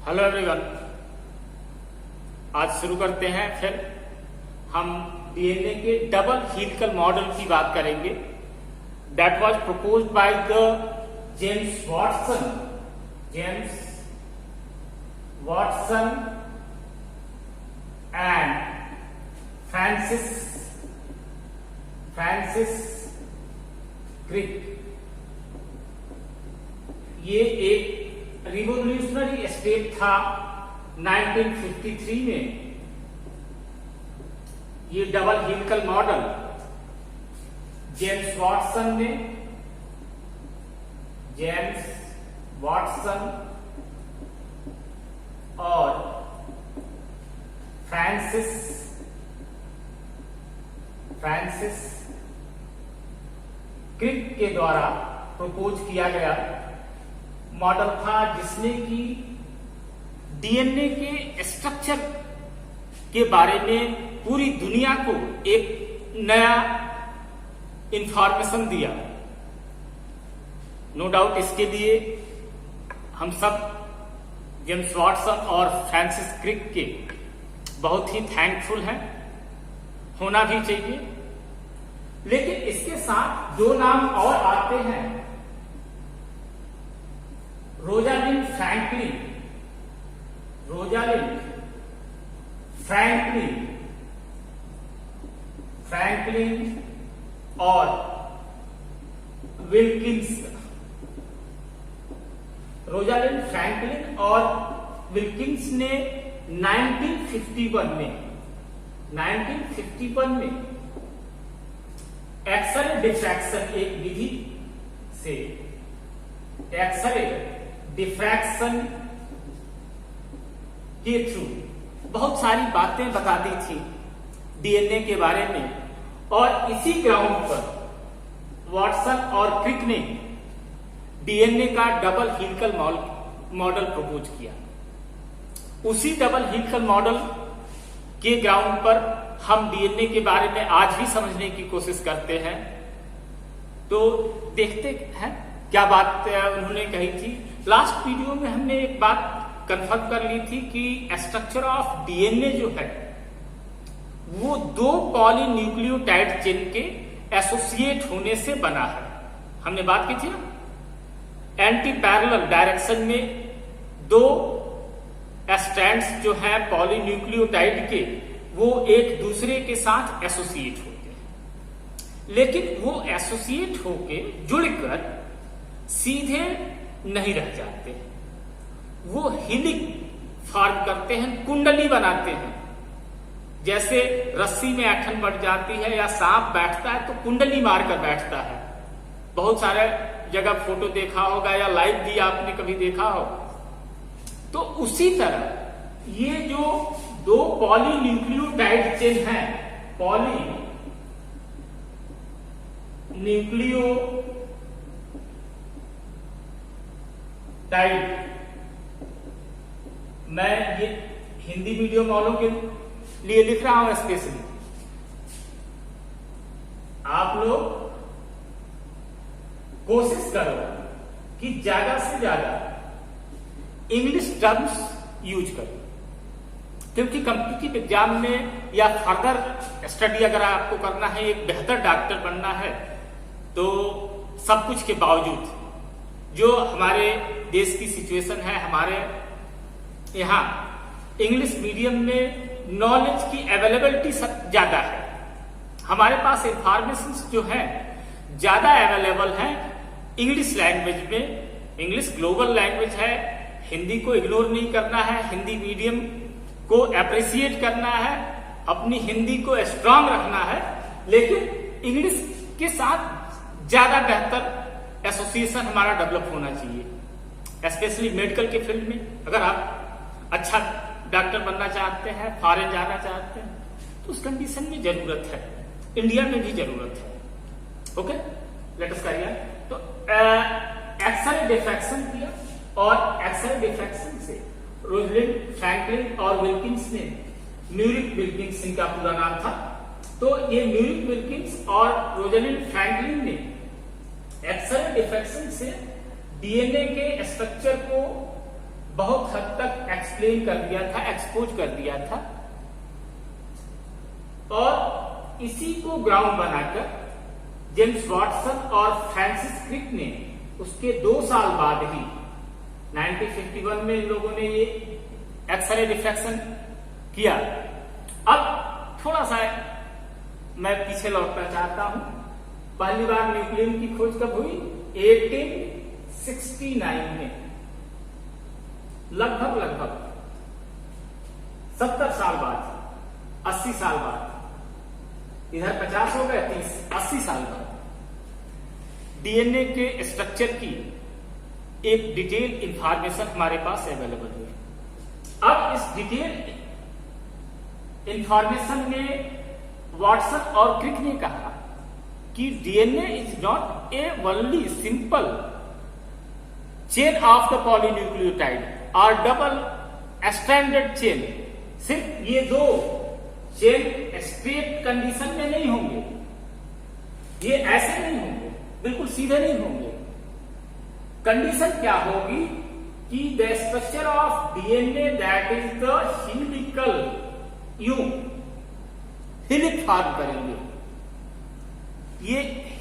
Hello everyone, आज शुरू करते हैं। फिर हम डीएनए के डबल हेलिकल मॉडल की बात करेंगे। That was proposed by the James Watson and Francis Crick. ये एक रिवोल्यूशनरी स्टेप था 1953 में। ये double helical model James Watson और फ्रांसिस क्रिक के द्वारा प्रपोज किया गया मॉडल था, जिसने कि डीएनए के स्ट्रक्चर के बारे में पूरी दुनिया को एक नया इंफॉर्मेशन दिया। नो डाउट इसके लिए हम सब जेम्स वाटसन और फ्रांसिस क्रिक के बहुत ही थैंकफुल हैं, होना भी चाहिए। लेकिन इसके साथ दो नाम और आते हैं, रोजालिंड फ्रैंकलिन और विल्किंस। रोजालिंड फ्रैंकलिन और विल्किंस ने 1951 में एक्सरे डिफ्रैक्शन एक विधि से एक्सरे डिफ्रैक्शन के थ्रू बहुत सारी बातें बता दी थी डीएनए के बारे में, और इसी ग्राउंड पर वाटसन और क्रिक ने डीएनए का डबल हेलिकल मॉडल प्रपोज किया। उसी डबल हेलिकल मॉडल के ग्राउंड पर हम डीएनए के बारे में आज भी समझने की कोशिश करते हैं। तो देखते हैं क्या बात उन्होंने कही थी। लास्ट वीडियो में हमने एक बात कंफर्म कर ली थी कि स्ट्रक्चर ऑफ डीएनए जो है वो दो पॉलीन्यूक्लियोटाइड चेन के एसोसिएट होने से बना है। हमने बात की थी ना, एंटी पैरेलल डायरेक्शन में दो स्ट्रैंड्स जो है पॉलीन्यूक्लियोटाइड के वो एक दूसरे के साथ एसोसिएट होते हैं, लेकिन वो एसोसिएट होके जुड़कर सीधे नहीं रह जाते, वो हेलिक फॉर्म करते हैं, कुंडली बनाते हैं। जैसे रस्सी में ऐंठन बढ़ जाती है या सांप बैठता है तो कुंडली मारकर बैठता है। बहुत सारे जगह फोटो देखा होगा या लाइव भी आपने कभी देखा हो। तो उसी तरह ये जो दो पॉलीन्यूक्लियोटाइड चेन है, पॉलीन्यूक्लियोटाइड, मैं ये हिंदी मीडियम वालों के लिए लिख रहा हूं स्पेशली। आप लोग कोशिश करो कि ज्यादा से ज्यादा इंग्लिश टर्म्स यूज करो, क्योंकि कॉम्पिटिटिव एग्जाम में या फर्दर स्टडी अगर आपको करना है, एक बेहतर डॉक्टर बनना है, तो सब कुछ के बावजूद जो हमारे देश की सिचुएशन है, हमारे यहाँ इंग्लिश मीडियम में नॉलेज की अवेलेबिलिटी ज्यादा है। हमारे पास इंफॉर्मेशन जो है ज्यादा अवेलेबल है इंग्लिश लैंग्वेज में। इंग्लिश ग्लोबल लैंग्वेज है, हिंदी को इग्नोर नहीं करना है, हिंदी मीडियम को अप्रिशिएट करना है, अपनी हिंदी को स्ट्रांग रखना है, लेकिन इंग्लिश के साथ ज्यादा बेहतर एसोसिएशन हमारा डेवलप होना चाहिए। स्पेशली मेडिकल के फील्ड में अगर आप अच्छा डॉक्टर बनना चाहते हैं, फॉरेन जाना चाहते हैं, तो उस कंडीशन में जरूरत है, इंडिया में भी जरूरत है। Okay, let us carry on. तो एक्सरे डिफ्रैक्शन किया, और एक्सरे डिफ्रैक्शन से रोजलिंड फ्रैंकलिन और विल्किंस ने, म्यूरिक विल्किंस इनका पूरा नाम था, तो ये म्यूरिक विल्किंस और रोजलिंड फ्रैंकलिन ने एक्सरे डिफ्रैक्शन से डीएनए के स्ट्रक्चर को बहुत हद तक एक्सप्लेन कर दिया था, एक्सपोज कर दिया था। और इसी को ग्राउंड बनाकर जेम्स वाटसन और फ्रांसिस क्रिक ने उसके 2 साल बाद ही 1951 में इन लोगों ने ये एक्सरे डिफ्रैक्शन किया। अब थोड़ा सा मैं पीछे लौटना चाहता हूं। पहली बार न्यूक्लियन की खोज कब हुई? 1869 में, लगभग 70 साल बाद, 80 साल बाद। इधर 50 हो गए, 30, 80 साल बाद डीएनए के स्ट्रक्चर की एक डिटेल इंफॉर्मेशन हमारे पास अवेलेबल हुई। अब इस डिटेल इंफॉर्मेशन में वाटसन और क्रिक ने कहा कि DNA is not A only simple chain of the polynucleotide और डबल स्ट्रैंडेड चेन। सिर्फ ये 2 चेन स्ट्रेट कंडीशन में नहीं होंगे, ये ऐसे नहीं होंगे, बिल्कुल सीधे नहीं होंगे। कंडीशन क्या होगी कि the structure of DNA that is the helical, हेलिक form करेंगे। ये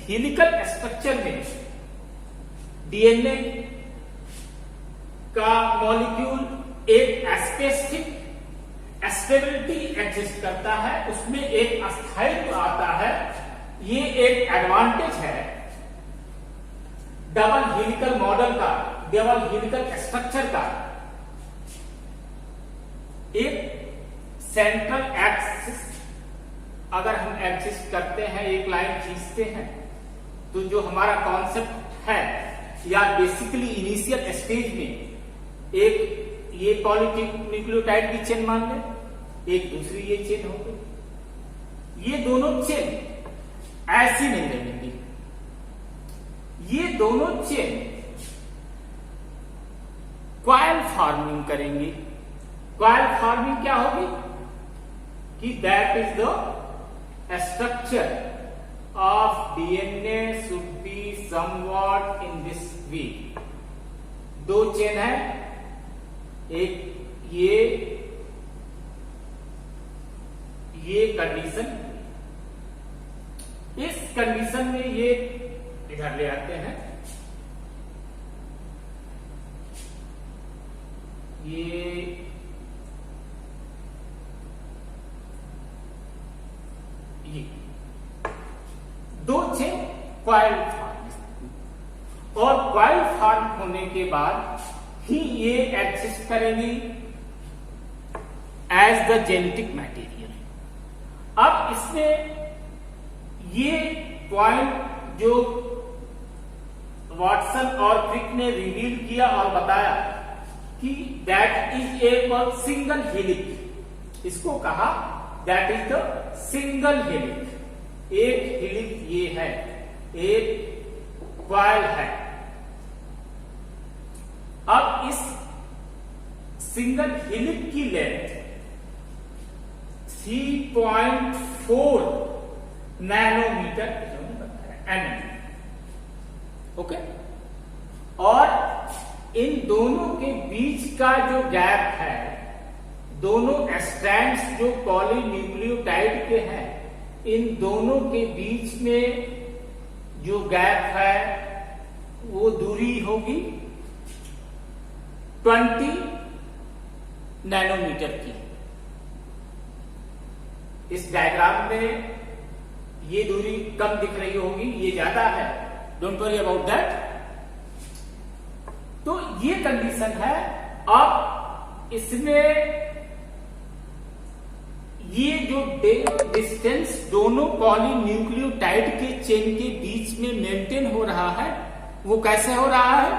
हेलिकल स्ट्रक्चर में डीएनए का मॉलिक्यूल एक स्पेसिफिक स्टेबिलिटी एग्जिस्ट करता है, उसमें एक अस्थायित्व आता है। ये एक एडवांटेज है डबल हेलिकल मॉडल का, डबल हेलिकल स्ट्रक्चर का। एक सेंट्रल एक्सिस अगर हम एग्जिस्ट करते हैं, एक लाइन खींचते हैं, तो जो हमारा कॉन्सेप्ट है, या बेसिकली इनिशियल स्टेज में एक ये पॉलीन्यूक्लियोटाइड की चेन मान लें, एक दूसरी ये चेन हो गई। ये दोनों चेन ऐसी नहीं रहेंगी, ये दोनों चेन कॉइल फॉर्मिंग करेंगे। कॉइल फॉर्मिंग क्या होगी कि that is the structure of DNA should be somewhat in this way. 2 chain है, एक ये कंडीशन, इस कंडीशन में ये इधर ले आते हैं, ये 2 चेन कॉइल फॉर्म, और कॉइल फॉर्म होने के बाद ही ये एग्जिस्ट करेंगी एज द जेनेटिक मटेरियल। अब इसमें ये पॉइंट जो वाटसन और क्रिक ने रिवील किया और बताया कि दैट इज ए सिंगल हेलिक, इसको कहा दैट इज द सिंगल हेलिक। एक हेलिक ये है, एक कॉइल है। अब इस सिंगल हेलिक की लेंथ 3.4 नैनोमीटर ओके। और इन दोनों के बीच का जो गैप है, दोनों स्ट्रैंड्स जो पॉलीन्यूक्लियोटाइड के हैं, इन दोनों के बीच में जो गैप है वो दूरी होगी 20 नैनोमीटर की। इस डायग्राम में ये दूरी कम दिख रही होगी, ये ज्यादा है, डोंट वरी अबाउट दैट। तो ये कंडीशन है। अब इसमें ये जो डिस्टेंस दोनों पॉलीन्यूक्लियोटाइड के चेन के बीच में मेंटेन हो रहा है, वो कैसे हो रहा है?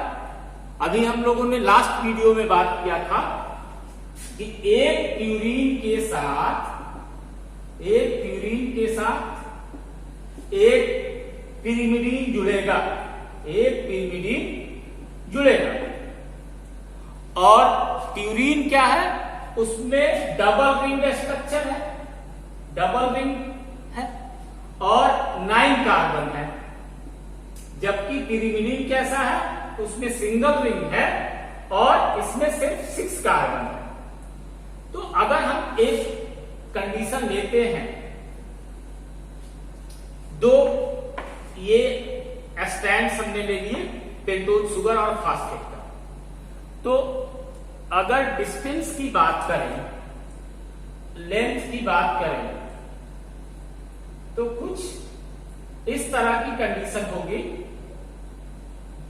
अभी हम लोगों ने लास्ट वीडियो में बात किया था कि एक प्यूरीन के साथ एक पिरिमिडीन जुड़ेगा, और प्यूरीन क्या है? उसमें डबल रिंग स्ट्रक्चर है, और 9 कार्बन है, जबकि पिरिमिडीन कैसा है? उसमें सिंगल रिंग है और इसमें सिर्फ 6 कार्बन है। कंडीशन लेते हैं, दो ये स्ट्रैंड्स हमने ले लिए पेंटोज शुगर और फास्फेट का, तो अगर डिस्टेंस की बात करें, लेंथ की बात करें, तो कुछ इस तरह की कंडीशन होगी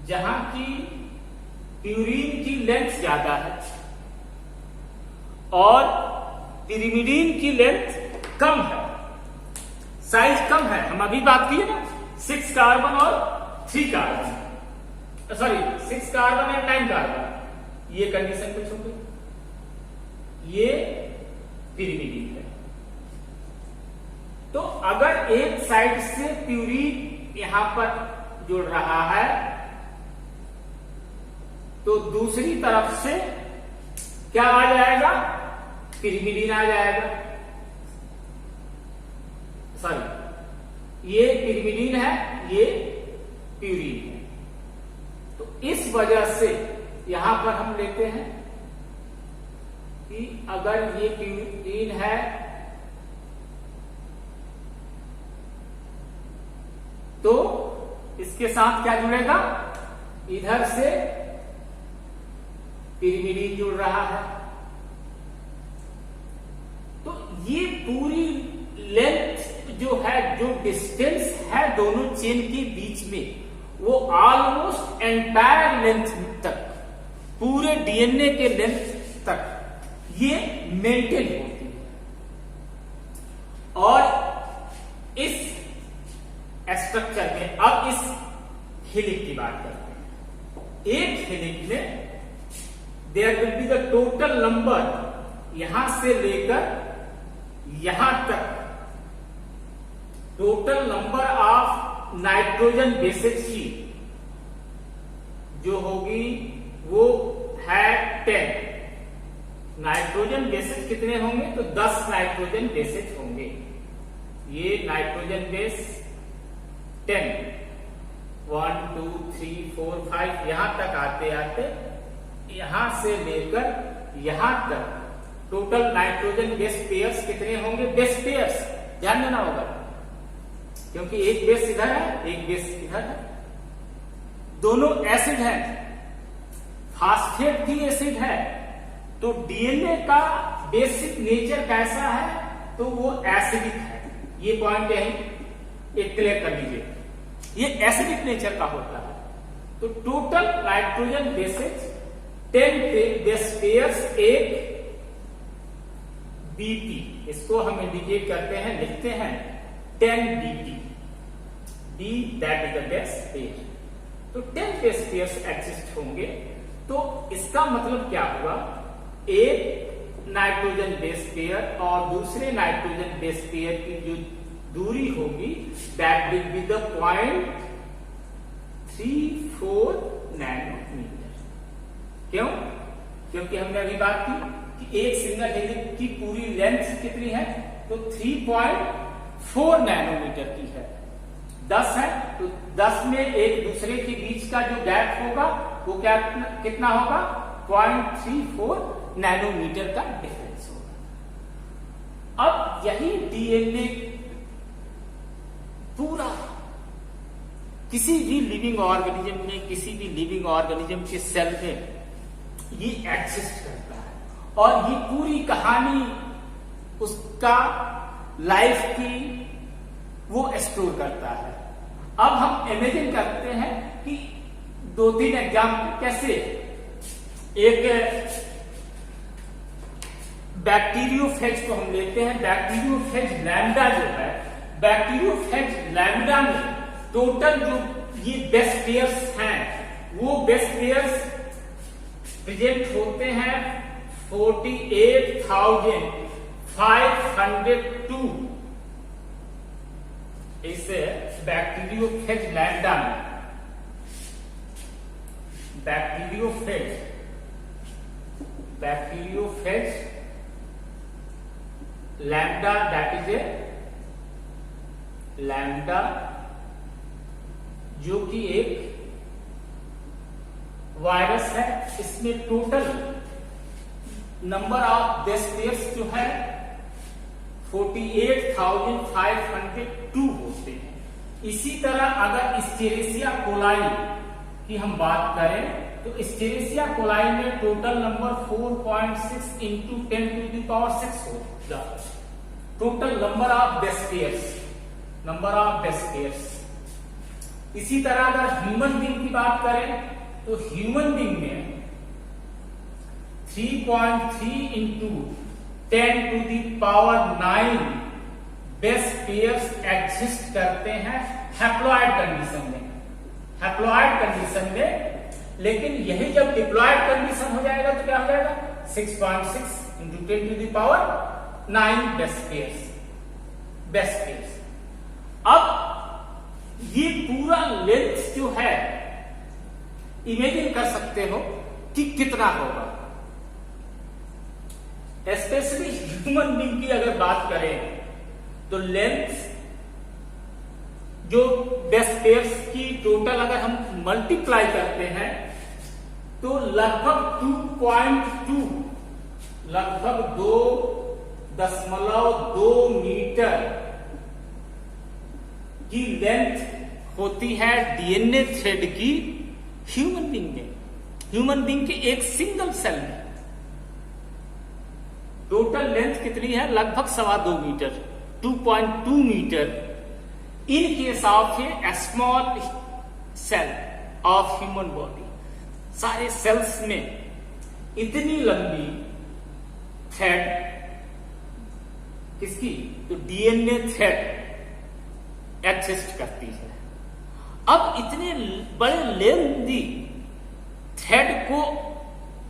जहां की प्यूरीन की लेंथ ज्यादा है और पिरिमिडीन की लेंथ कम है, साइज कम है। हम अभी बात किए ना 6 कार्बन और 3 carbon, sorry 6 carbon and 9 carbon, ये कंडीशन कुछ होगी, ये पिरिमिडीन है। तो अगर एक साइड से प्यूरीन यहां पर जुड़ रहा है तो दूसरी तरफ से क्या आ जाएगा, पिरिमिडीन आ जाएगा। सॉरी, ये पिरिमिडीन है, ये प्यूरीन है। तो इस वजह से यहां पर हम लेते हैं कि अगर ये प्यूरीन है तो इसके साथ क्या जुड़ेगा, इधर से पिरिमिडीन जुड़ रहा है। तो ये पूरी लेंथ जो है, जो डिस्टेंस है दोनों चेन के बीच में, वो ऑलमोस्ट एंटायर लेंथ तक, पूरे डीएनए के लेंथ तक ये मेंटेन होती है। और इस स्ट्रक्चर में अब इस हेलिक्स की बात करते हैं। एक हेलिक्स में there will be the total number, यहां से लेकर यहां तक total number of nitrogen bases की जो होगी वो है 10। नाइट्रोजन बेसेस कितने होंगे, तो 10 नाइट्रोजन बेसेस होंगे। ये नाइट्रोजन बेस 10, 1 2 3 4 5 यहां तक आते आते यहां से लेकर यहां तक टोटल नाइट्रोजन बेस पेयर्स कितने होंगे, बेस पेयर्स ध्यान देना होगा, क्योंकि एक बेस इधर है, एक बेस इधर है, दोनों एसिड है, फास्फेट भी एसिड है। तो डीएनए का बेसिक नेचर कैसा है, तो वो एसिडिक है। ये पॉइंट यही एक क्लियर कर लीजिए, ये एसिडिक नेचर का होता है। तो total nitrogen bases 10 base pairs, एक बीपी, इसको हम इंडिकेट करते हैं, लिखते हैं 10 BP, B that is the base pair. तो 10 बेस पेयर्स एग्जिस्ट होंगे। तो इसका मतलब क्या हुआ, एक नाइट्रोजन बेस पेयर और दूसरे नाइट्रोजन बेस पेयर की जो दूरी होगी that will be the 0.34 nanometre. क्यों, क्योंकि हमने अभी बात की कि एक सिंगल हेलिक्स की पूरी लेंथ कितनी है, तो 3.4 नैनोमीटर की है। 10 है तो 10 में एक दूसरे के बीच का जो गैप होगा वो क्या कितना होगा, 0.34 नैनोमीटर का डिफरेंस होगा। अब यही डीएनए पूरा किसी भी लिविंग ऑर्गेनिज्म में, किसी भी लिविंग ऑर्गेनिज्म के सेल में ये एग्जिस्ट करता है और ये पूरी कहानी उसका लाइफ की वो स्टोर करता है। अब हम इमेजिन करते हैं कि 2-3 एग्जाम्पल कैसे, एक बैक्टीरियोफेज को हम लेते हैं। बैक्टीरियोफेज लैम्डा जो है, बैक्टीरियोफेज लैम्डा में टोटल जो ये बेस पेयर्स हैं वो बेस पेयर्स प्रेजेंट होते हैं 48,502 इस बैक्टीरियोफेज लैम्डा में। Bacteriophage lambda that is a lambda जो कि एक वायरस है। इसमें total number of base pairs जो है 48,502 होते हैं। इसी तरह अगर एस्चेरिचिया कोलाई की हम बात करें तो एस्चेरिचिया कोलाई में टोटल नंबर 4.6 इंटू 10⁶ होगा, total number of base pairs. इसी तरह अगर ह्यूमन बीइंग की बात करें तो ह्यूमन बीइंग में 3.3 इंटू 10⁹ बेस पेयर्स एग्जिस्ट करते हैं हैप्लॉइड कंडीशन में, लेकिन यही जब डिप्लॉयड कंडीशन हो जाएगा तो क्या हो जाएगा 6.6 इंटू 10⁹ बेस पेयर्स। अब ये पूरा लेंथ जो है इमेजिन कर सकते हो कि कितना होगा। स्पेशली ह्यूमन बीइंग की अगर बात करें तो लेंथ जो बेस पेयर्स की टोटल अगर हम मल्टीप्लाई करते हैं तो लगभग 2.2 मीटर की लेंथ होती है डीएनए थ्रेड की ह्यूमन बीइंग के एक सिंगल सेल में। टोटल लेंथ कितनी है? लगभग 2.25 metre, 2.2 metre in case of a small cell of human body. सारे सेल्स में इतनी लंबी थ्रेड किसकी? तो डीएनए थ्रेड एग्जिस्ट करती है। अब इतने बड़े लेंथी थ्रेड को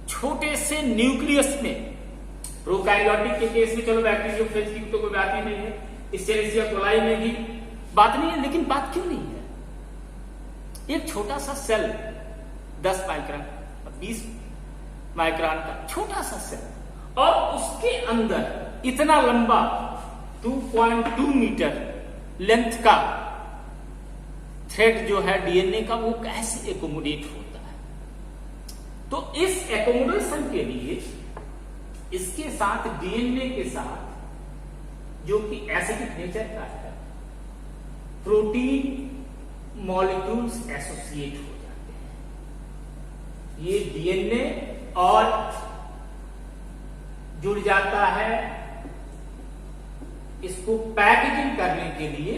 छोटे से न्यूक्लियस में, प्रोकैरियोटिक के केस में चलो बैक्टीरियोफेज की तो कोई बात ही नहीं है, एस्चेरिचिया कोलाई में भी बात नहीं है, लेकिन बात क्यों नहीं है? एक छोटा सा सेल 10 माइक्रोन 20 माइक्रोन का छोटा सा सेल और उसके अंदर इतना लंबा 2.2 मीटर लेंथ का थ्रेड जो है डीएनए का, वो कैसे एकोमोडेट होता है? तो इस एकोमोडेशन के लिए इसके साथ डीएनए के साथ जो कि एसिडिक नेचर का है, प्रोटीन मॉलिक्यूल्स एसोसिएट हो जाते हैं। ये डीएनए और जुड़ जाता है। इसको पैकेजिंग करने के लिए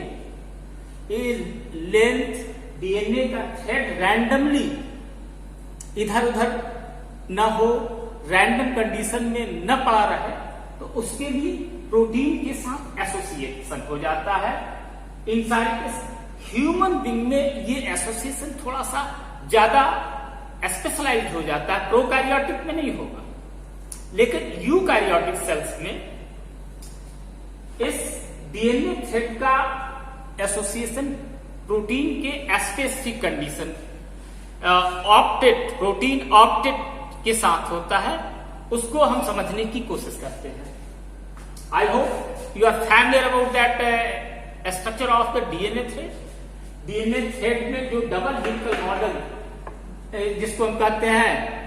ये लेंथ डीएनए का थ्रेड रैंडमली इधर उधर न हो, रैंडम कंडीशन में न पड़ा रहे, तो उसके लिए प्रोटीन के साथ एसोसिएशन हो जाता है। इन सारे ह्यूमन बीइंग में ये एसोसिएशन थोड़ा सा ज्यादा स्पेशलाइज्ड हो जाता है, प्रोकैरियोटिक में नहीं होगा। लेकिन यूकैरियोटिक सेल्स में इस डीएनए थ्रेड का एसोसिएशन प्रोटीन के स्पेसिफिक कंडीशन प्रोटीन ऑक्टेट के साथ होता है। उसको हम समझने की कोशिश करते हैं। I hope you are familiar about that structure of the DNA thread. DNA thread में जो डबल हेलिकल मॉडल जिसको हम कहते हैं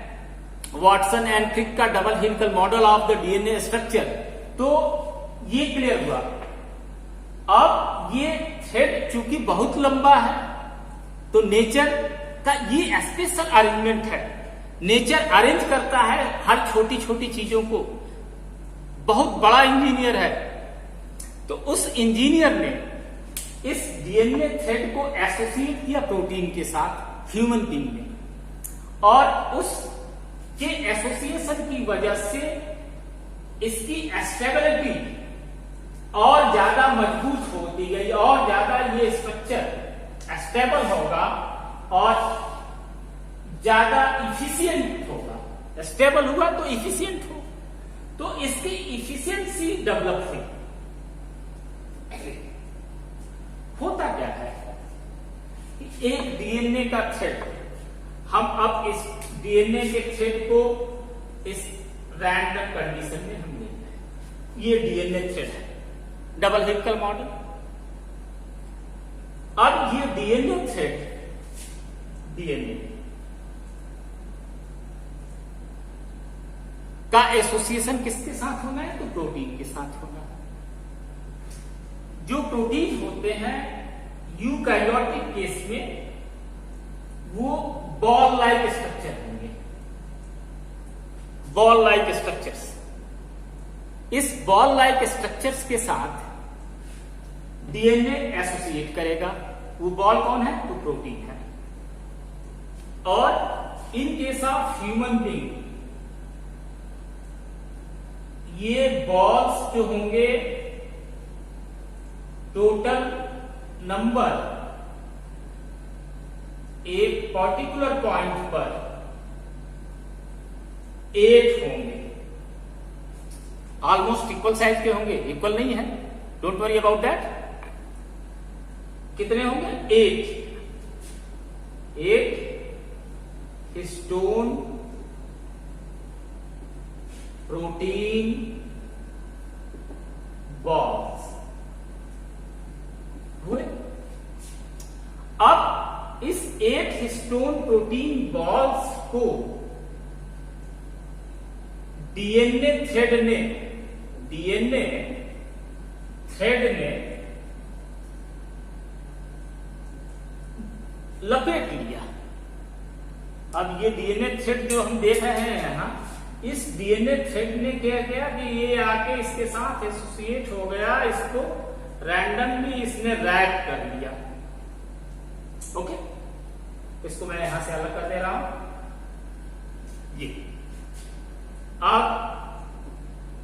वॉटसन एंड क्रिक का double helical model of the DNA structure, तो ये क्लियर हुआ। अब ये थ्रेड चूंकि बहुत लंबा है तो नेचर का ये स्पेशल अरेंजमेंट है। नेचर अरेंज करता है हर छोटी छोटी चीजों को, बहुत बड़ा इंजीनियर है। तो उस इंजीनियर ने इस डीएनए थ्रेड को एसोसिएट किया प्रोटीन के साथ ह्यूमन बीइंग में, और उसके एसोसिएशन की वजह से इसकी स्टेबिलिटी और ज्यादा मजबूत होती गई और ज्यादा ये स्ट्रक्चर स्टेबल होगा और ज्यादा इफिशियंट होगा। स्टेबल हुआ तो इफिशियंट हो, तो इसकी इफिशियंसी डेवलप हुई। होता क्या है कि एक डीएनए का थ्रेड, हम अब इस डीएनए के थ्रेड को इस रैंडम कंडीशन में हम लेते हैं। ये डीएनए थ्रेड है, डबल हेलिकल मॉडल। अब ये डीएनए थ्रेड डीएनए का एसोसिएशन किसके साथ होना है? तो प्रोटीन के साथ होना है। जो प्रोटीन होते हैं यूकैरियोटिक केस में वो बॉल लाइक स्ट्रक्चर होंगे, बॉल लाइक स्ट्रक्चर्स। इस बॉल लाइक स्ट्रक्चर्स के साथ डीएनए एसोसिएट करेगा। वो बॉल कौन है? तो प्रोटीन है। और इन केस ऑफ ह्यूमन बीइंग ये बॉल्स जो होंगे टोटल नंबर एक पर्टिकुलर पॉइंट पर 8 होंगे, ऑलमोस्ट इक्वल साइज के होंगे, इक्वल नहीं है, डोंट वरी अबाउट दैट। कितने होंगे? 8 हिस्टोन प्रोटीन बॉल्स हुए। अब इस 8 हिस्टोन प्रोटीन बॉल्स को डीएनए थ्रेड ने लपेट लिया। अब ये डीएनए थ्रेड जो हम देख रहे हैं यहां, इस डीएनए थ्रेड ने क्या किया कि ये आके इसके साथ एसोसिएट हो गया, इसको रैंडमली इसने रैप कर लिया। ओके, इसको मैं यहां से अलग कर दे रहा हूं। ये अब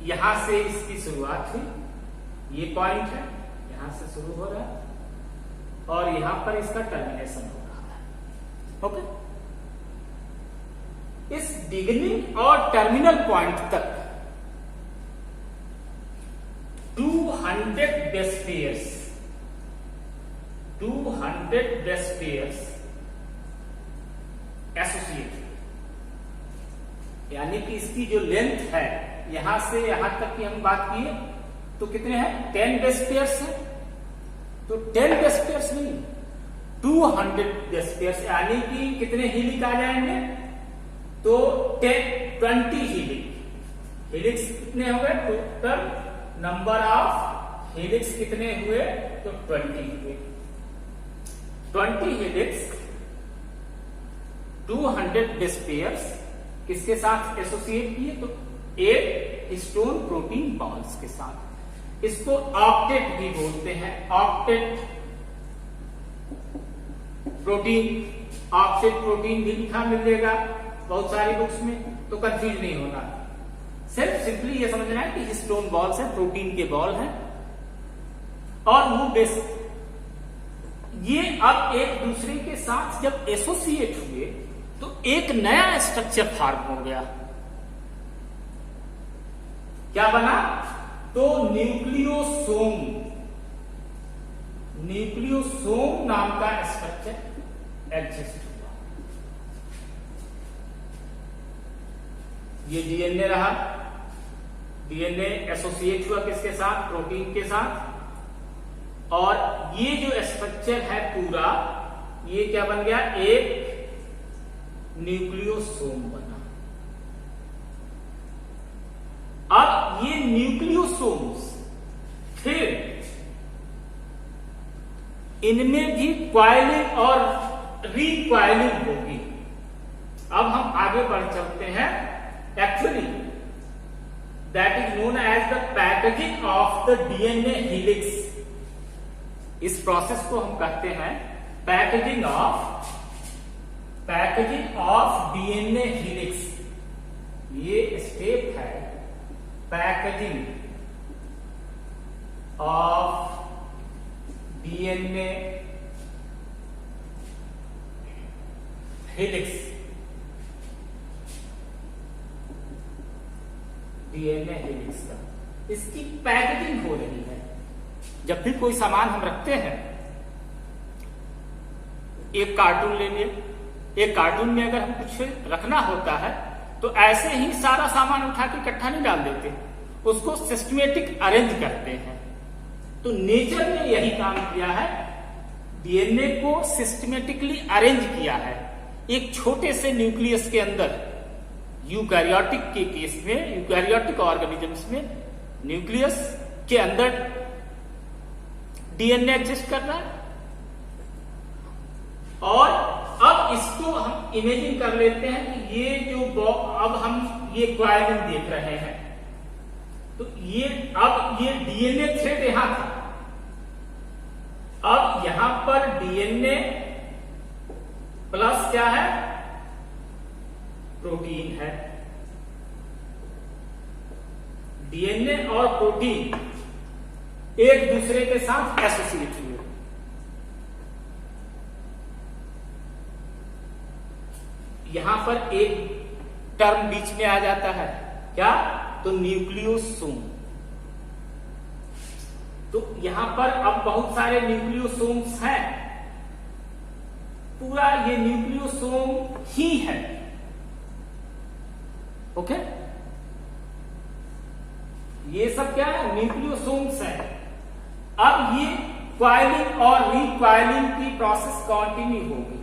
यहां से इसकी शुरुआत हुई, ये पॉइंट है, यहां से शुरू हो रहा है और यहां पर इसका टर्मिनेशन हो रहा है। ओके, इस बिगिनिंग और टर्मिनल पॉइंट तक 200 बेस पेयर्स एसोसिएट, यानी कि इसकी जो लेंथ है यहां से यहां तक की हम बात किए तो कितने हैं? 10 बेस पेयर्स है। तो 10 बेस पेयर्स नहीं, 200 बेस पेयर्स, यानी कि कितने हीलिक आ जाएंगे? तो 20 हेलिक्स कितने हो गए? टोटल नंबर ऑफ हेलिक्स कितने हुए? तो 20 हुए। 20 हेलिक्स 200 बेस पेयर्स किसके साथ एसोसिएट किए? तो 8 हिस्टोन प्रोटीन बॉल्स के साथ। इसको ऑक्टेट भी बोलते हैं, ऑक्टेट प्रोटीन भी लिखा मिलेगा बहुत सारी बुक्स में, तो कंफ्यूज नहीं होना। सिर्फ सिंपली ये समझना है कि हिस्टोन बॉल्स है, प्रोटीन के बॉल हैं और वो बेस, ये अब एक दूसरे के साथ जब एसोसिएट हुए तो एक नया स्ट्रक्चर फॉर्म हो गया। क्या बना? तो न्यूक्लियोसोम नाम का स्ट्रक्चर एग्जिस्ट हुआ। ये डीएनए रहा, डीएनए एसोसिएट हुआ किसके साथ? प्रोटीन के साथ। और ये जो स्ट्रक्चर है पूरा, ये क्या बन गया? एक न्यूक्लियोसोम बना। अब ये न्यूक्लियोसोम्स फिर इनमें भी क्वाइलिंग और रिक्वाइलिंग होगी। अब हम आगे बढ़ चलते हैं। Actually that is known as the packaging of the DNA helix. इस प्रोसेस को हम कहते हैं पैकेजिंग ऑफ डीएनए हेलिक्स। ये स्टेप है packaging of DNA helix. DNA helix का इसकी पैकेजिंग हो रही है। जब भी कोई सामान हम रखते हैं, एक कार्टून ले लिए, एक कार्टून में अगर हम कुछ रखना होता है तो ऐसे ही सारा सामान उठा के इकट्ठा नहीं डाल देते, उसको सिस्टमेटिक अरेंज करते हैं। तो नेचर ने यही काम किया है, डीएनए को सिस्टमेटिकली अरेंज किया है। एक छोटे से न्यूक्लियस के अंदर, यूकैरियोटिक के केस में, यूकैरियोटिक ऑर्गेनिजम्स में न्यूक्लियस के अंदर डीएनए एग्जिस्ट कर रहा है। और अब इसको हम इमेजिन कर लेते हैं कि ये जो अब हम ये क्वाइलिन देख रहे हैं, तो ये अब ये डीएनए थ्रेड यहां था, अब यहां पर डीएनए प्लस क्या है, प्रोटीन है। डीएनए और प्रोटीन एक दूसरे के साथ एसोसिएट हुए। यहां पर एक टर्म बीच में आ जाता है, क्या, तो न्यूक्लियोसोम। तो यहां पर अब बहुत सारे न्यूक्लियोसोम्स हैं, पूरा ये न्यूक्लियोसोम ही है। ओके, ये सब क्या है, न्यूक्लियोसोम्स है। अब ये क्वाइलिंग और रिक्वाइलिंग की प्रोसेस कंटिन्यू होगी।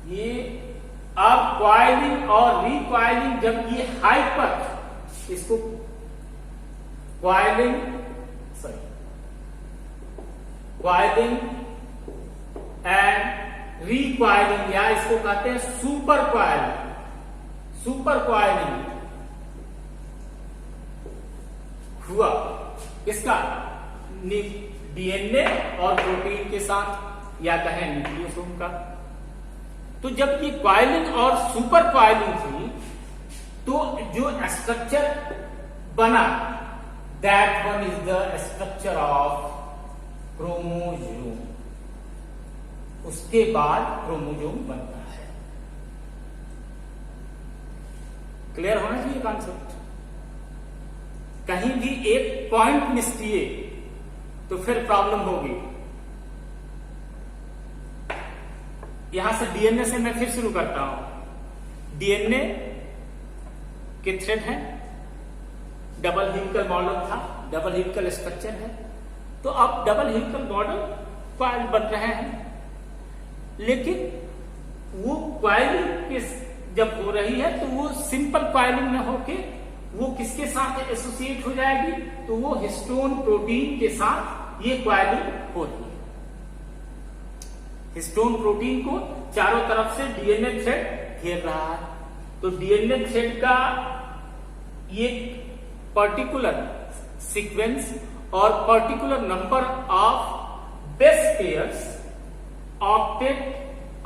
ये अब क्वाइलिंग और रिक्वाइलिंग, जब ये हाइपर, इसको क्वाइलिंग एंड रिक्वाइलिंग, या इसको कहते हैं सुपर क्वाइलिंग। सुपर क्वाइलिंग हुआ इसका डीएनए और प्रोटीन के साथ, या कहें न्यूक्लियोसोम का। तो जब ये क्वाइलिंग और सुपर क्वाइलिंग थी, तो जो स्ट्रक्चर बना, that one is the structure of chromosome. उसके बाद क्रोमोसोम बनता है। क्लियर होना चाहिए कॉन्सेप्ट। कहीं भी एक पॉइंट मिस किए तो फिर प्रॉब्लम होगी। यहां से डीएनए से मैं फिर शुरू करता हूं। डीएनए के थ्रेड है, डबल हेलिकल मॉडल था, डबल हेलिकल स्ट्रक्चर है। तो अब डबल हेलिकल मॉडल क्वाइल बन रहे हैं, लेकिन वो क्वाइलिंग जब हो रही है तो वो सिंपल क्वाइलिंग में होके वो किसके साथ एसोसिएट हो जाएगी, तो वो हिस्टोन प्रोटीन के साथ ये क्वाइलिंग हो रही है। हिस्टोन प्रोटीन को चारों तरफ से डीएनए थ्रेड घेर रहा है। तो डीएनए थ्रेड का ये पर्टिकुलर सीक्वेंस और particular number of base pairs octet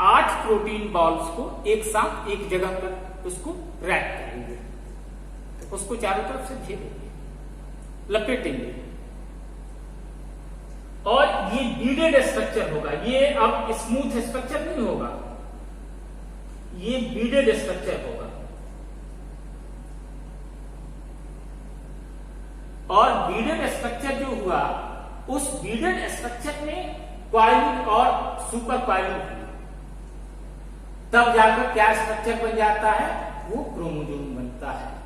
8 protein balls को एक साथ एक जगह पर उसको रैप करेंगे, उसको चारों तरफ से घेरेंगे, लपेटेंगे, और ये बीडेड स्ट्रक्चर होगा। ये अब स्मूथ स्ट्रक्चर नहीं होगा, ये बीडेड स्ट्रक्चर होगा। और बीडेड स्ट्रक्चर जो हुआ, उस बीडेड स्ट्रक्चर में क्वाइलिंग और सुपर क्वाइलिंग हुई, तब जाकर क्या स्ट्रक्चर बन जाता है, वो क्रोमोसोम बनता है।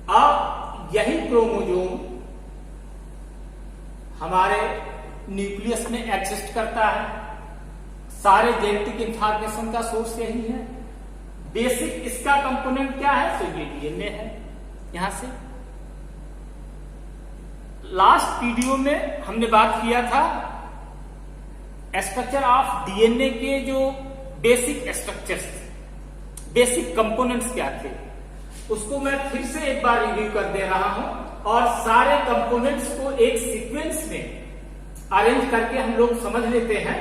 अब यही क्रोमोसोम हमारे न्यूक्लियस में एग्जिस्ट करता है। सारे जेनेटिक इंफॉर्मेशन का सोर्स यही है। बेसिक इसका कंपोनेंट क्या है, तो ये डीएनए है। यहां से लास्ट वीडियो में हमने बात किया था स्ट्रक्चर ऑफ डीएनए के जो बेसिक स्ट्रक्चर्स, बेसिक कंपोनेंट्स क्या थे, उसको मैं फिर से एक बार रिव्यू कर दे रहा हूं, और सारे कंपोनेंट्स को एक सीक्वेंस में अरेंज करके हम लोग समझ लेते हैं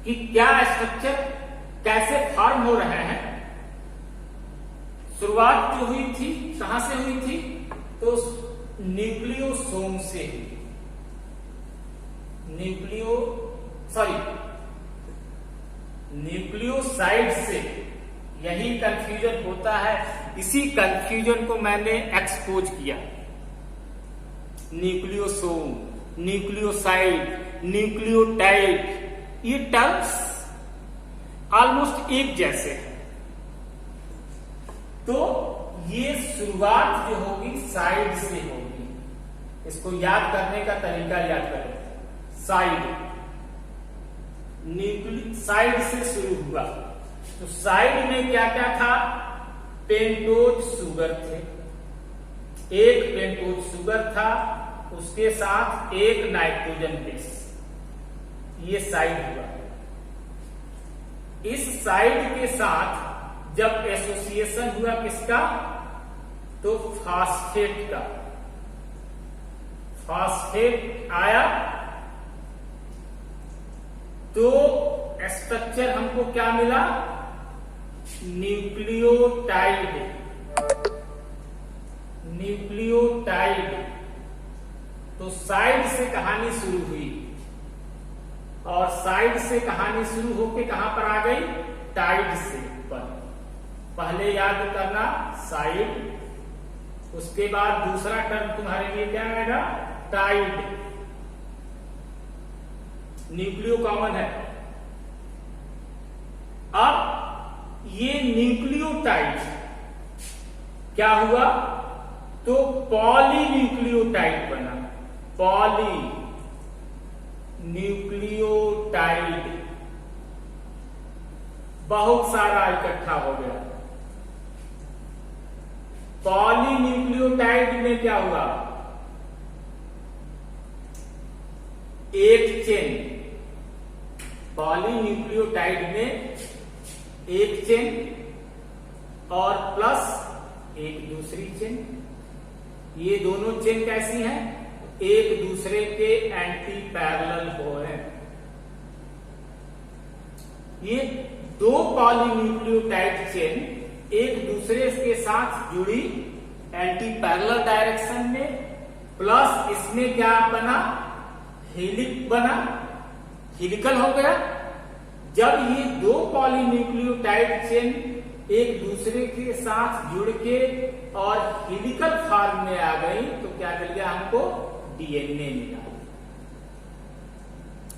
कि क्या स्ट्रक्चर कैसे फॉर्म हो रहे हैं। शुरुआत जो हुई थी कहां से हुई थी, तो न्यूक्लियोसोम से हुई। न्यूक्लियोसाइड से। यही कंफ्यूजन होता है, इसी कंफ्यूजन को मैंने एक्सपोज किया। न्यूक्लियोसोम, न्यूक्लियोसाइड, न्यूक्लियोटाइड, ये टर्म्स ऑलमोस्ट एक जैसे हैं। तो ये शुरुआत जो होगी साइड से होगी। इसको याद करने का तरीका याद करें। साइड, साइड से शुरू हुआ। तो साइड में क्या क्या था, पेंटोज शुगर थे, एक पेंटोज शुगर था, उसके साथ एक नाइट्रोजन बेस, ये साइड हुआ। इस साइड के साथ जब एसोसिएशन हुआ किसका, तो फास्फेट का, फास्फेट आया तो स्ट्रक्चर हमको क्या मिला, न्यूक्लियोटाइड। न्यूक्लियोटाइड, तो साइड से कहानी शुरू हुई और साइड से कहानी शुरू होके कहां पर आ गई, टाइड से ऊपर। पहले याद करना साइड, उसके बाद दूसरा टर्म तुम्हारे लिए क्या आएगा, टाइड। न्यूक्लियो कॉमन है। अब ये न्यूक्लियोटाइड क्या हुआ, तो पॉलीन्यूक्लियोटाइड बना, पॉली न्यूक्लियोटाइड, बहुत सारा इकट्ठा हो गया। पॉलीन्यूक्लियोटाइड में क्या हुआ, एक चेन, पॉलीन्यूक्लियोटाइड में एक चेन और प्लस एक दूसरी चेन। ये दोनों चेन कैसी हैं, एक दूसरे के एंटी पैरेलल हो रहे हैं। ये दो पॉलीन्यूक्लियोटाइड चेन एक दूसरे के साथ जुड़ी एंटी पैरेलल डायरेक्शन में, प्लस इसमें क्या बना, हेलिक बना, हेलिकल हो गया। जब ये दो पॉलीन्यूक्लियोटाइड चेन एक दूसरे के साथ जुड़ के और हेलिकल फॉर्म में आ गई तो क्या मिल गया हमको, डीएनए मिला।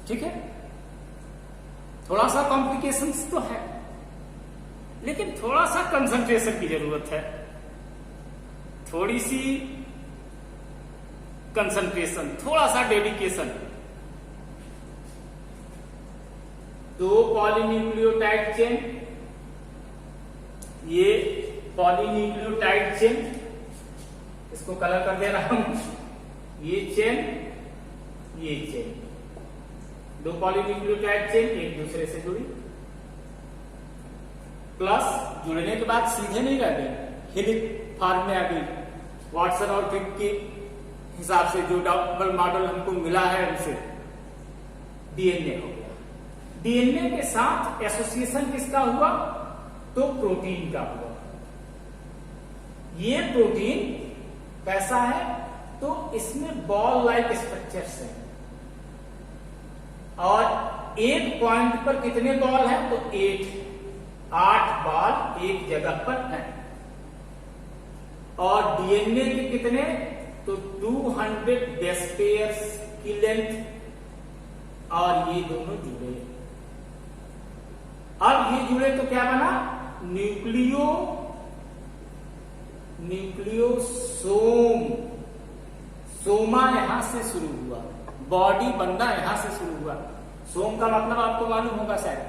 ठीक है, थोड़ा सा कॉम्प्लिकेशंस तो है, लेकिन थोड़ा सा कंसंट्रेशन की जरूरत है, थोड़ी सी कंसंट्रेशन, थोड़ा सा डेडिकेशन। दो पॉलीन्यूक्लियोटाइड चेन, ये पॉलीन्यूक्लियोटाइड चेन, इसको कलर कर दे रहा हूं, ये चेन, ये चेन, दो पॉलीन्यूक्लियोटाइड चेन एक दूसरे से जुड़ी, प्लस जुड़ने के बाद सीधे नहीं रह गए, हेलिक फॉर्म में आ गई। वाटसन और क्रिक के हिसाब से जो डबल मॉडल हमको मिला है उनसे डीएनए हो गया। डीएनए के साथ एसोसिएशन किसका हुआ, तो प्रोटीन का हुआ। ये प्रोटीन कैसा है, तो इसमें बॉल लाइक स्ट्रक्चर्स है और एक पॉइंट पर कितने बॉल हैं, तो 8 बॉल एक जगह पर है। और डीएनए के कितने, तो 200 बेस पेयर्स की लेंथ, और ये दोनों जुड़े। अब ये जुड़े तो क्या बना, न्यूक्लियोसोम। सोमा यहां से शुरू हुआ, बॉडी बनना यहां से शुरू हुआ। सोम का मतलब आपको मालूम होगा, शायद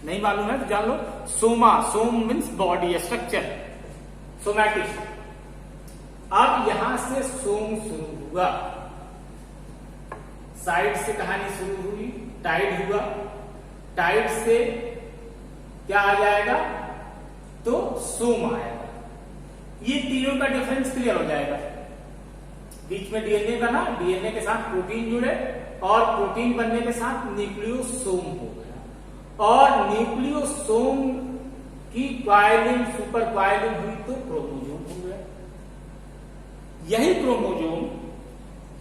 नहीं मालूम है तो जान लो। सोमा, सोम मीन्स बॉडी स्ट्रक्चर, सोमैटिक। अब यहां से सोम शुरू हुआ, साइड से कहानी शुरू हुई, टाइड हुआ, टाइड से क्या आ जाएगा, तो सोम आएगा। ये तीनों का डिफरेंस क्लियर हो जाएगा। बीच में डीएनए बना, डीएनए के साथ प्रोटीन जुड़े और प्रोटीन बनने के साथ न्यूक्लियोसोम हो गया, और न्यूक्लियोसोम की क्वाइलिंग, सुपर क्वाइलिंग हुई तो क्रोमोजोम हो गया। यही क्रोमोजोम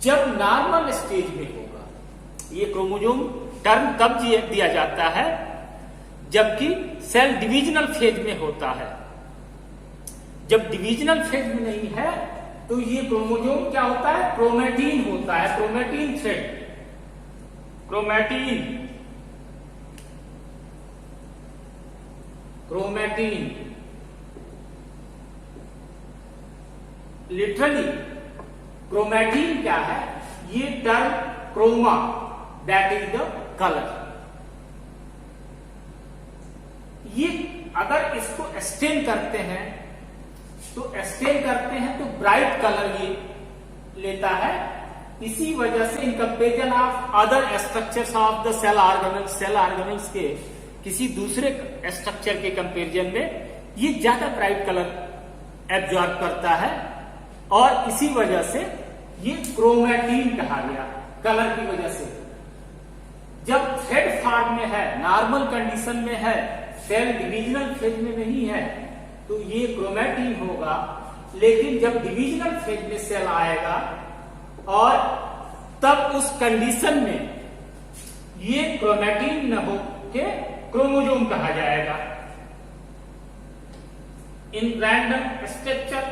जब नॉर्मल स्टेज में होगा, ये क्रोमोजोम टर्म तब दिया जाता है जबकि सेल डिविजनल फेज में होता है। जब डिविजनल फेज में नहीं है तो ये क्रोमोजोम क्या होता है, क्रोमैटिन होता है, chromatin thread, chromatin, chromatin. Literally chromatin क्या है, ये term chroma, that is the colour. ये अगर इसको एक्सटेंड करते हैं तो स्टेन करते हैं तो ब्राइट कलर ये लेता है। इसी वजह से in comparison of other structures of the cell organelles के किसी दूसरे स्ट्रक्चर के कंपेरिजन में ये ज्यादा ब्राइट कलर एब्जॉर्ब करता है, और इसी वजह से ये क्रोमैटिन कहा गया कलर की वजह से। जब थ्रेड फॉर्म में है, नॉर्मल कंडीशन में है, सेल डिविजनल फेज में नहीं है, तो ये क्रोमैटिन होगा। लेकिन जब डिविजनल फेज में सेल आएगा और तब उस कंडीशन में ये क्रोमैटिन न हो के क्रोमोसोम कहा जाएगा। इन रैंडम स्ट्रक्चर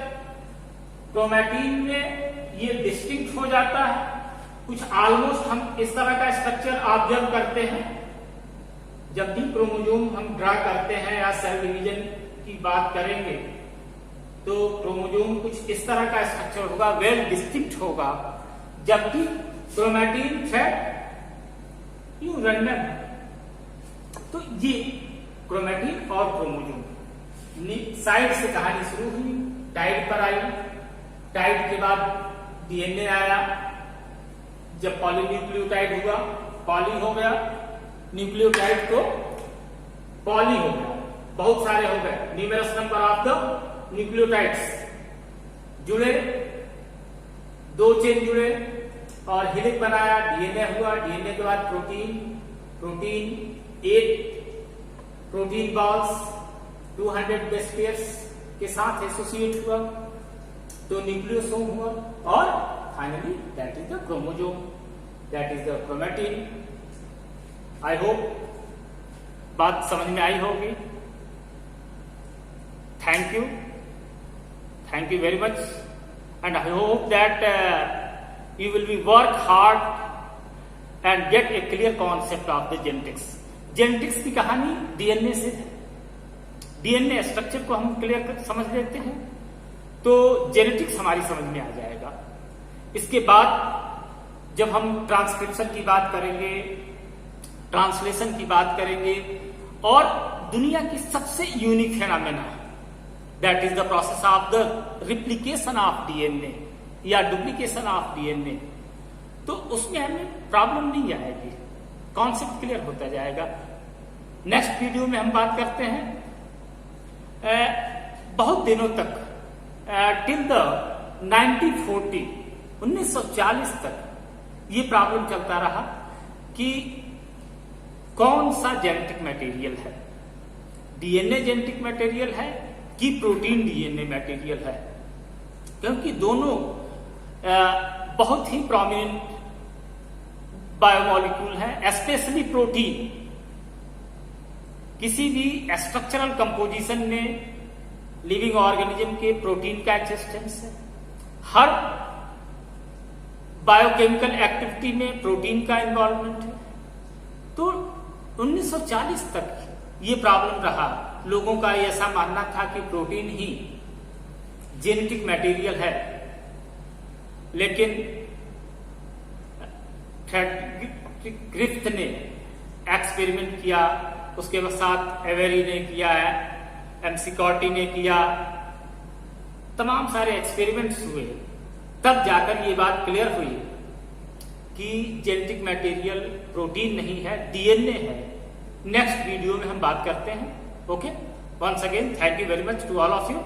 क्रोमैटिन में ये डिस्टिंक्ट हो जाता है। कुछ ऑलमोस्ट हम इस तरह का स्ट्रक्चर ऑब्जर्व करते हैं जब भी क्रोमोसोम हम ड्रा करते हैं या सेल डिवीजन की बात करेंगे, तो क्रोमोसोम कुछ इस तरह का स्ट्रक्चर होगा, वेल डिस्टिंक्ट होगा, जबकि क्रोमैटिन थ्रेड यूं रैंडम है। तो ये क्रोमैटिन और क्रोमोसोम साइड से कहानी शुरू हुई, टाइड पर आई, टाइड के बाद डीएनए आया। जब पॉलीन्यूक्लियोटाइड हुआ, पॉली हो गया, न्यूक्लियोटाइड तो पॉली हो गया, बहुत सारे हो गए, numerous number of the nucleotides जुड़े, 2 चेन जुड़े और हेलिक्स बनाया, डीएनए हुआ। डीएनए के बाद protein 8 protein balls 200 base pairs के साथ एसोसिएट हुआ, तो न्यूक्लियोसोम हुआ, और finally that is the chromosome, that is the chromatin. I hope बात समझ में आई होगी। Thank you very much, and I hope that you will be work hard and gate A clear concept of the genetics. Genetics की कहानी DNA से है। DNA structure को हम क्लियर समझ लेते हैं तो जेनेटिक्स हमारी समझ में आ जाएगा। इसके बाद जब हम ट्रांसक्रिप्शन की बात करेंगे, ट्रांसलेशन की बात करेंगे, और दुनिया की सबसे unique phenomena that is the process of the replication of DNA या डुप्लीकेशन ऑफ डीएनए, तो उसमें हमें प्रॉब्लम नहीं आएगी, कॉन्सेप्ट क्लियर होता जाएगा। नेक्स्ट वीडियो में हम बात करते हैं बहुत दिनों तक टिल द 1940 तक ये प्रॉब्लम चलता रहा कि कौन सा जेनेटिक मटेरियल है, डीएनए जेनेटिक मटेरियल है कि प्रोटीन डीएनए मटेरियल है, क्योंकि दोनों बहुत ही प्रोमिनेंट बायोमोलिक्यूल है। स्पेशली प्रोटीन किसी भी स्ट्रक्चरल कंपोजिशन में लिविंग ऑर्गेनिज्म के प्रोटीन का एक्सिस्टेंस है। हर बायोकेमिकल एक्टिविटी में प्रोटीन का इन्वॉल्वमेंट है। तो 1940 तक ये प्रॉब्लम रहा, लोगों का ऐसा मानना था कि प्रोटीन ही जेनेटिक मटेरियल है, लेकिन ग्रिफ्थ ने एक्सपेरिमेंट किया, उसके साथ एवेरी ने किया, एमसीकॉर्टी ने किया, तमाम सारे एक्सपेरिमेंट्स हुए, तब जाकर ये बात क्लियर हुई कि जेनेटिक मटेरियल प्रोटीन नहीं है, डीएनए है। नेक्स्ट वीडियो में हम बात करते हैं। Okay, once again thank you very much to all of you.